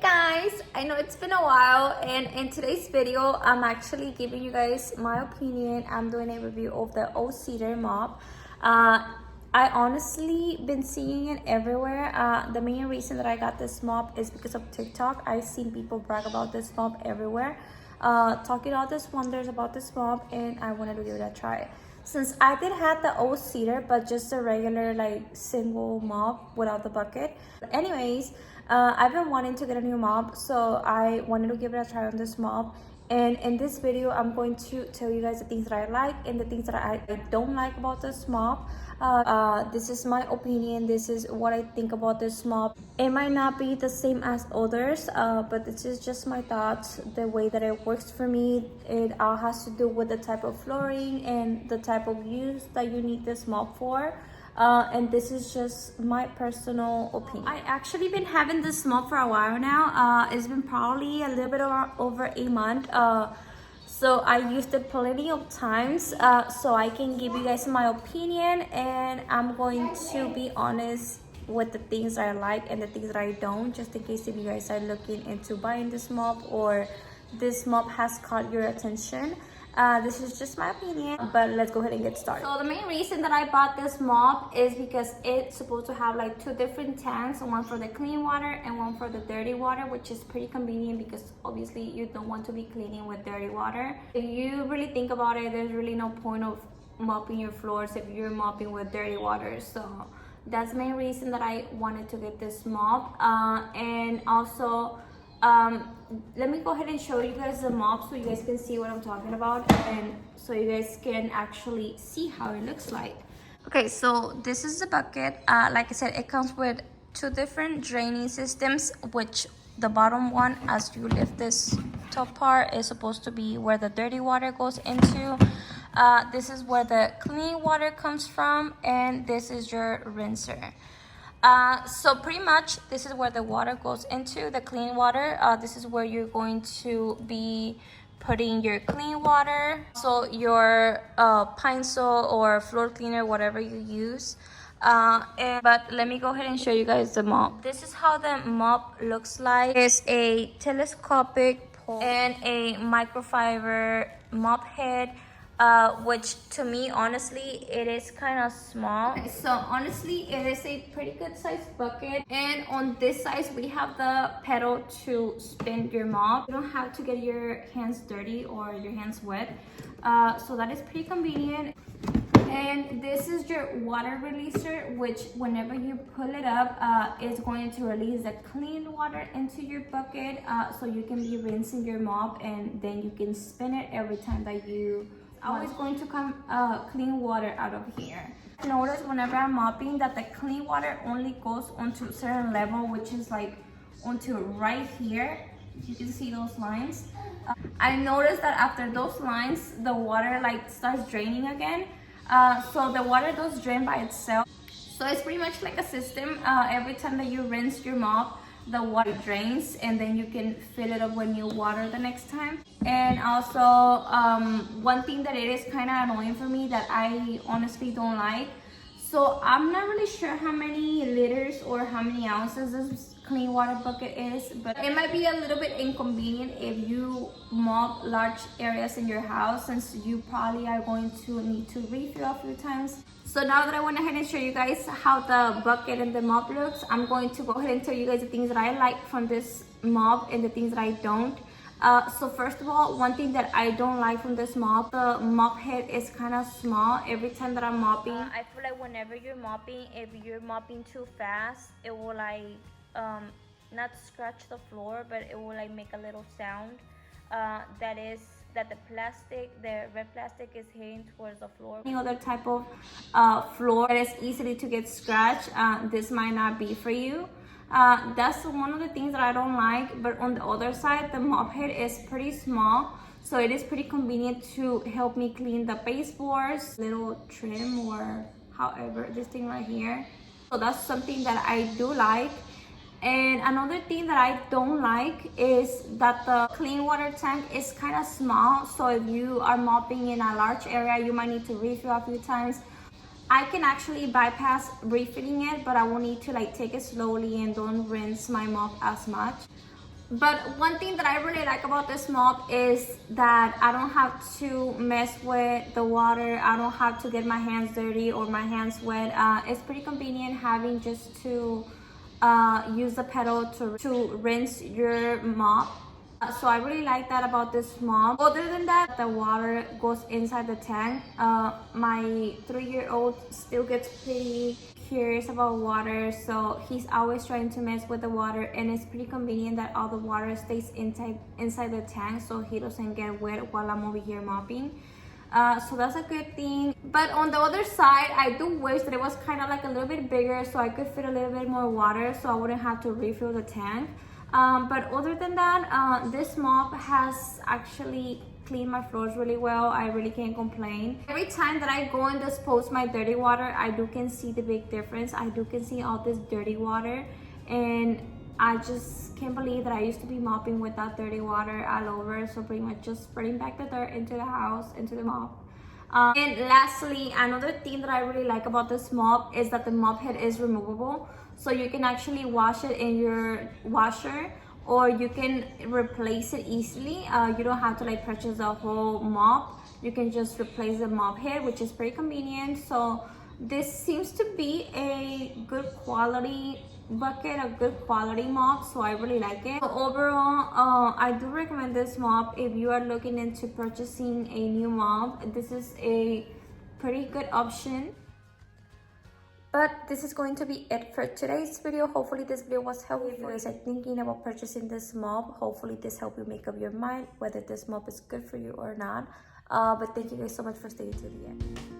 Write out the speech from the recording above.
Guys, I know it's been a while, and in today's video I'm actually giving you guys my opinion. I'm doing a review of the O-Cedar Mop. I honestly been seeing it everywhere. The main reason that I got this mop is because of TikTok. I've seen people brag about this mop everywhere, talking all this wonders about this mop, and I wanted to give it a try. Since I did have the O-Cedar, but just a regular like single mop without the bucket. Anyways, I've been wanting to get a new mop, so I wanted to give it a try on this mop. And in this video, I'm going to tell you guys the things that I like and the things that I don't like about this mop. This is my opinion. This is what I think about this mop. It might not be the same as others, but this is just my thoughts, the way that it works for me. It all has to do with the type of flooring and the type of use that you need this mop for. And this is just my personal opinion. I actually been having this mop for a while now. It's been probably a little bit over a month. So I used it plenty of times, so I can give you guys my opinion, and I'm going to be honest with the things that I like and the things that I don't, just in case if you guys are looking into buying this mop or this mop has caught your attention. This is just my opinion, but let's go ahead and get started. So the main reason that I bought this mop is because it's supposed to have like two different tanks, one for the clean water and one for the dirty water, which is pretty convenient because obviously you don't want to be cleaning with dirty water. If you really think about it, there's really no point of mopping your floors if you're mopping with dirty water. So that's the main reason that I wanted to get this mop. And also let me go ahead and show you guys the mop so you guys can see what I'm talking about, and so you guys can actually see how it looks like. Okay, so this is the bucket. Like I said, it comes with two different draining systems, which the bottom one, as you lift this top part, is supposed to be where the dirty water goes into. This is where the clean water comes from, and this is your rinser. So pretty much this is where the water goes into, the clean water. This is where you're going to be putting your clean water, so your pine sol or floor cleaner, whatever you use. But let me go ahead and show you guys the mop. This is how the mop looks like. It's a telescopic pole and a microfiber mop head. Which to me, honestly, it is kind of small. Okay, so honestly, it is a pretty good sized bucket, and on this side we have the pedal to spin your mop. You don't have to get your hands dirty or your hands wet, so that is pretty convenient. And this is your water releaser, which whenever you pull it up, it's going to release the clean water into your bucket, so you can be rinsing your mop, and then you can spin it every time that you always going to come clean water out of here. Notice whenever I'm mopping that the clean water only goes onto a certain level, which is like onto right here. You can see those lines. I noticed that after those lines, the water like starts draining again. So the water does drain by itself. So it's pretty much like a system. Every time that you rinse your mop, the water drains, and then you can fill it up when you water the next time. And also one thing that it is kind of annoying for me that I honestly don't like, so I'm not really sure how many liters or how many ounces this clean water bucket is, but it might be a little bit inconvenient if you mop large areas in your house, since you probably are going to need to refill a few times. So now that I went ahead and show you guys how the bucket and the mop looks, I'm going to go ahead and tell you guys the things that I like from this mop and the things that I don't. So first of all, one thing that I don't like from this mop, the mop head is kind of small. Every time that I'm mopping, I feel like whenever you're mopping, if you're mopping too fast, it will like not scratch the floor, but it will like make a little sound. That the red plastic is hitting towards the floor. Any other type of floor that is easily to get scratched, this might not be for you. That's one of the things that I don't like. But on the other side, the mop head is pretty small, so it is pretty convenient to help me clean the baseboards, little trim or however, this thing right here. So that's something that I do like. And another thing that I don't like is that the clean water tank is kind of small. So if you are mopping in a large area, you might need to refill a few times. I can actually bypass refilling it, but I will need to like take it slowly and don't rinse my mop as much. But one thing that I really like about this mop is that I don't have to mess with the water. I don't have to get my hands dirty or my hands wet. It's pretty convenient having just to use the pedal to rinse your mop. So I really like that about this mop. Other than that, the water goes inside the tank. My 3-year-old still gets pretty curious about water, so he's always trying to mess with the water, and it's pretty convenient that all the water stays inside the tank so he doesn't get wet while I'm over here mopping. So that's a good thing. But on the other side, I do wish that it was kind of like a little bit bigger so I could fit a little bit more water so I wouldn't have to refill the tank. But other than that, this mop has actually cleaned my floors really well. I really can't complain. Every time that I go and dispose my dirty water, I can see the big difference. I can see all this dirty water, and I just can't believe that I used to be mopping with that dirty water all over. So pretty much just spreading back the dirt into the house, into the mop. And lastly, another thing that I really like about this mop is that the mop head is removable. So you can actually wash it in your washer, or you can replace it easily. You don't have to like purchase a whole mop. You can just replace the mop head, which is pretty convenient. So this seems to be a good quality bucket, a good quality mop, so I really like it. So overall, I do recommend this mop if you are looking into purchasing a new mop. This is a pretty good option. But this is going to be it for today's video. Hopefully this video was helpful. If you guys are thinking about purchasing this mop, hopefully this helped you make up your mind whether this mop is good for you or not. But thank you guys so much for staying to the end.